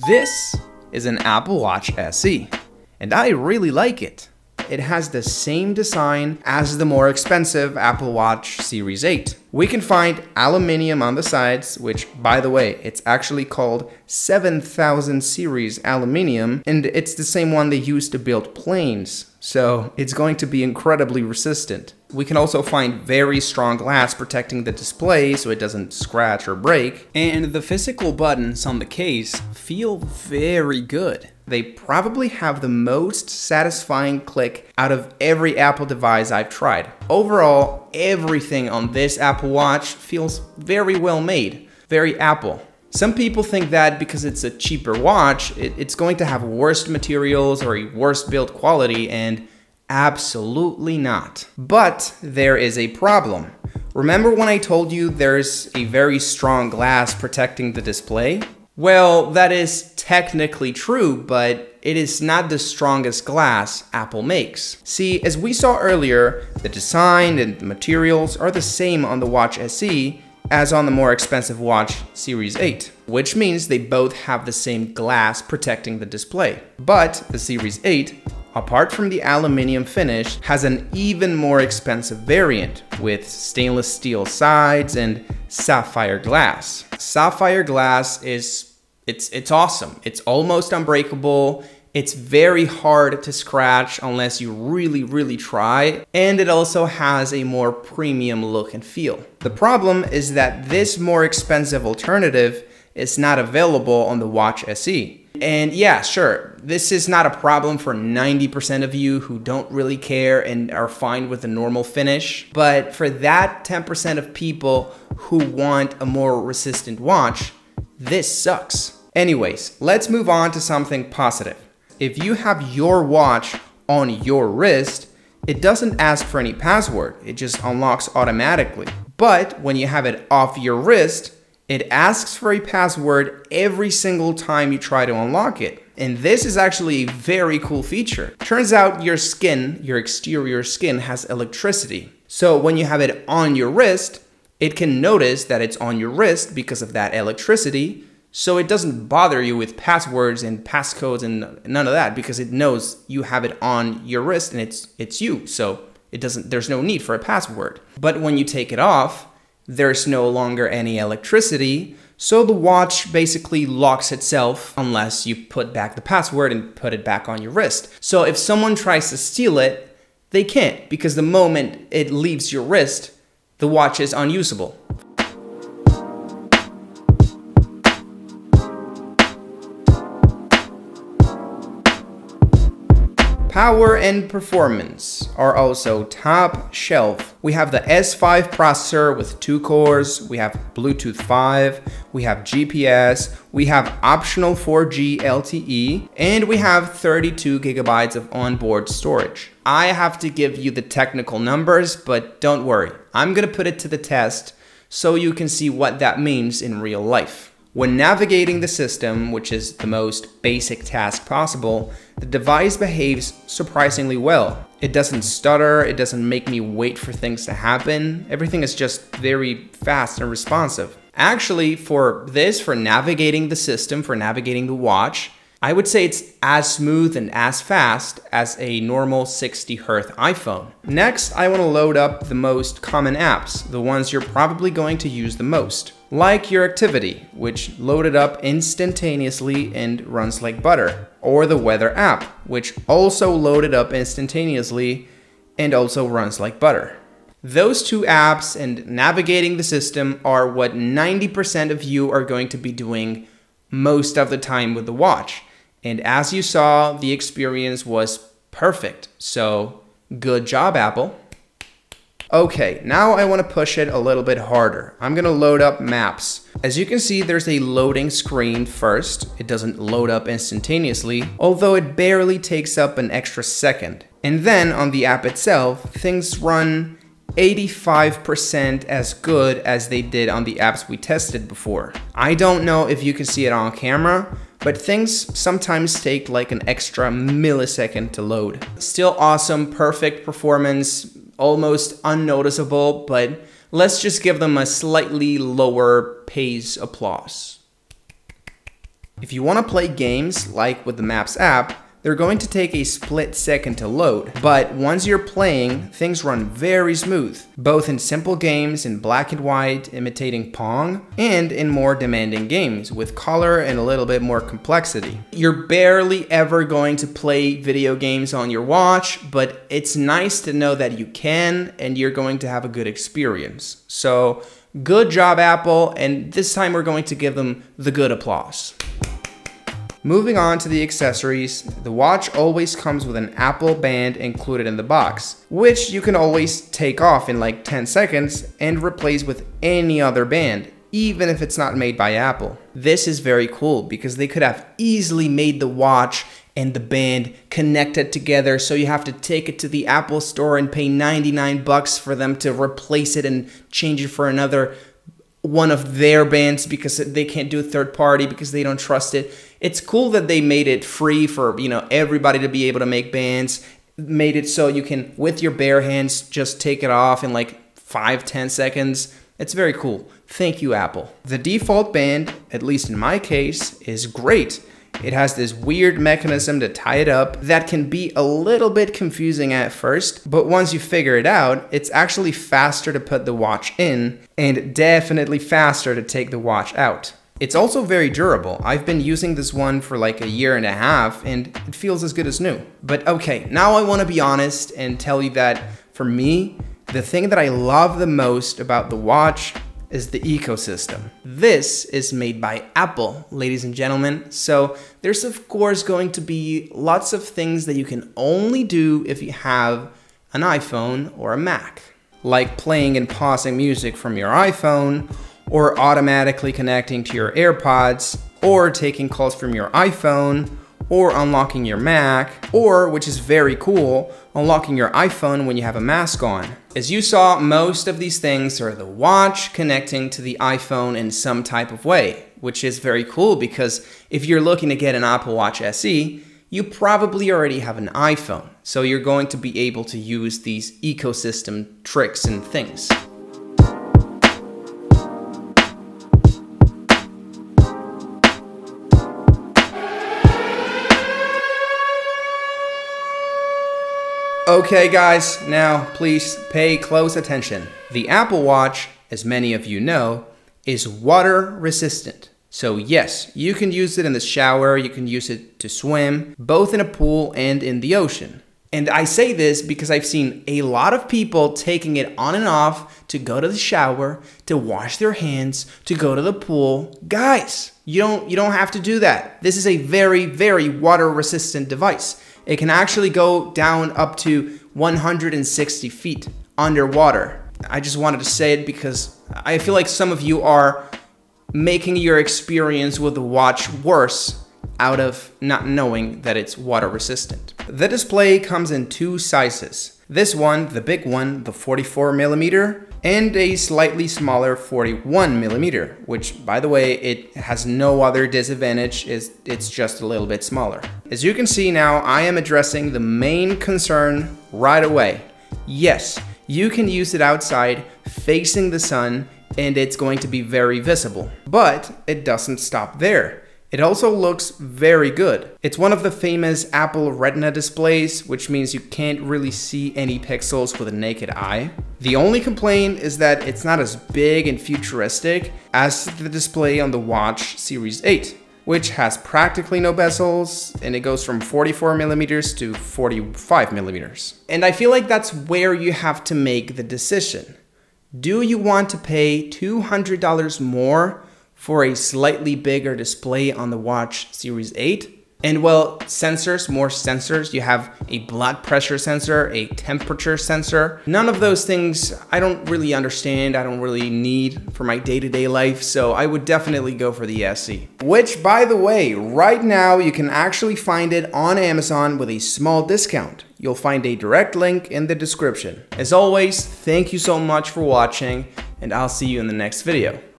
This is an Apple Watch SE, and I really like it. It has the same design as the more expensive Apple Watch Series 8. We can find aluminium on the sides, which, by the way, it's actually called 7000 series aluminium, and it's the same one they use to build planes, so it's going to be incredibly resistant. We can also find very strong glass protecting the display so it doesn't scratch or break, and the physical buttons on the case feel very good. They probably have the most satisfying click out of every Apple device I've tried. Overall, everything on this Apple Watch feels very well made, very Apple. Some people think that because it's a cheaper watch, it's going to have worse materials or a worse build quality, and absolutely not. But there is a problem. Remember when I told you there's a very strong glass protecting the display? Well, that is technically true, but it is not the strongest glass Apple makes. See, as we saw earlier, the design and the materials are the same on the Watch SE as on the more expensive Watch Series 8, which means they both have the same glass protecting the display. But the Series 8, apart from the aluminium finish, has an even more expensive variant with stainless steel sides and sapphire glass. Sapphire glass is, it's awesome. It's almost unbreakable. It's very hard to scratch unless you really try, and it also has a more premium look and feel. The problem is that this more expensive alternative is not available on the Watch SE. And yeah, sure, this is not a problem for 90% of you who don't really care and are fine with the normal finish, but for that 10% of people who want a more resistant watch, this sucks. Anyways, let's move on to something positive. If you have your watch on your wrist, it doesn't ask for any password, it just unlocks automatically. But when you have it off your wrist, it asks for a password every single time you try to unlock it. And this is actually a very cool feature. Turns out your skin, your exterior skin, has electricity. So when you have it on your wrist, it can notice that it's on your wrist because of that electricity. So it doesn't bother you with passwords and passcodes and none of that, because it knows you have it on your wrist and it's you. So there's no need for a password. But when you take it off, there's no longer any electricity, so the watch basically locks itself unless you put back the password and put it back on your wrist. So if someone tries to steal it, they can't, because the moment it leaves your wrist, the watch is unusable. Power and performance are also top shelf. We have the S5 processor with 2 cores, we have Bluetooth 5, we have GPS, we have optional 4G LTE, and we have 32 gigabytes of onboard storage. I have to give you the technical numbers, but don't worry, I'm gonna put it to the test so you can see what that means in real life. When navigating the system, which is the most basic task possible, the device behaves surprisingly well. It doesn't stutter, it doesn't make me wait for things to happen. Everything is just very fast and responsive. Actually, for navigating the system, for navigating the watch, I would say it's as smooth and as fast as a normal 60 Hz iPhone. Next, I want to load up the most common apps, the ones you're probably going to use the most. Like your activity, which loaded up instantaneously and runs like butter. Or the weather app, which also loaded up instantaneously and also runs like butter. Those two apps and navigating the system are what 90% of you are going to be doing most of the time with the watch. And as you saw, the experience was perfect. So good job, Apple. Okay, now I want to push it a little bit harder. I'm gonna load up Maps. As you can see, there's a loading screen first. It doesn't load up instantaneously, although it barely takes up an extra second. And then on the app itself, things run 85% as good as they did on the apps we tested before. I don't know if you can see it on camera, but things sometimes take like an extra millisecond to load. Still awesome, perfect performance, almost unnoticeable, but let's just give them a slightly lower pace applause. If you want to play games like with the Maps app, they're going to take a split second to load, but once you're playing, things run very smooth, both in simple games in black and white imitating Pong, and in more demanding games with color and a little bit more complexity. You're barely ever going to play video games on your watch, but it's nice to know that you can, and you're going to have a good experience. So, good job, Apple, and this time we're going to give them the good applause. Moving on to the accessories, the watch always comes with an Apple band included in the box, which you can always take off in like 10 seconds and replace with any other band, even if it's not made by Apple. This is very cool because they could have easily made the watch and the band connected together, so you have to take it to the Apple store and pay 99 bucks for them to replace it and change it for another one of their bands because they can't do a third party because they don't trust it. It's cool that they made it free for, everybody to be able to make bands, made it so you can, with your bare hands, just take it off in like 5-10 seconds. It's very cool. Thank you, Apple. The default band, at least in my case, is great. It has this weird mechanism to tie it up that can be a little bit confusing at first, but once you figure it out, it's actually faster to put the watch in and definitely faster to take the watch out. It's also very durable. I've been using this one for like a year and a half and it feels as good as new. But okay, now I want to be honest and tell you that for me, the thing that I love the most about the watch is the ecosystem. This is made by Apple, ladies and gentlemen. So there's of course going to be lots of things that you can only do if you have an iPhone or a Mac, like playing and pausing music from your iPhone, or automatically connecting to your AirPods, or taking calls from your iPhone, or unlocking your Mac, or, which is very cool, unlocking your iPhone when you have a mask on. As you saw, most of these things are the watch connecting to the iPhone in some type of way, which is very cool because if you're looking to get an Apple Watch SE, you probably already have an iPhone, so you're going to be able to use these ecosystem tricks and things. Okay guys, now please pay close attention. The Apple Watch, as many of you know, is water resistant. So yes, you can use it in the shower, you can use it to swim, both in a pool and in the ocean. And I say this because I've seen a lot of people taking it on and off to go to the shower, to wash their hands, to go to the pool. Guys, you don't have to do that. This is a very, very water resistant device. It can actually go down up to 160 feet underwater. I just wanted to say it because I feel like some of you are making your experience with the watch worse out of not knowing that it's water resistant. The display comes in two sizes. This one, the big one, the 44mm, and a slightly smaller 41mm, which by the way, it has no other disadvantage, it's just a little bit smaller. As you can see now, I am addressing the main concern right away. Yes, you can use it outside facing the sun and it's going to be very visible, but it doesn't stop there. It also looks very good. It's one of the famous Apple Retina displays, which means you can't really see any pixels with a naked eye. The only complaint is that it's not as big and futuristic as the display on the Watch Series 8, which has practically no bezels, and it goes from 44mm to 45mm. And I feel like that's where you have to make the decision. Do you want to pay $200 more for a slightly bigger display on the Watch Series 8? And well, sensors, more sensors. You have a blood pressure sensor, a temperature sensor. None of those things I don't really understand, I don't really need for my day-to-day life, so I would definitely go for the SE. Which, by the way, right now you can actually find it on Amazon with a small discount. You'll find a direct link in the description. As always, thank you so much for watching, and I'll see you in the next video.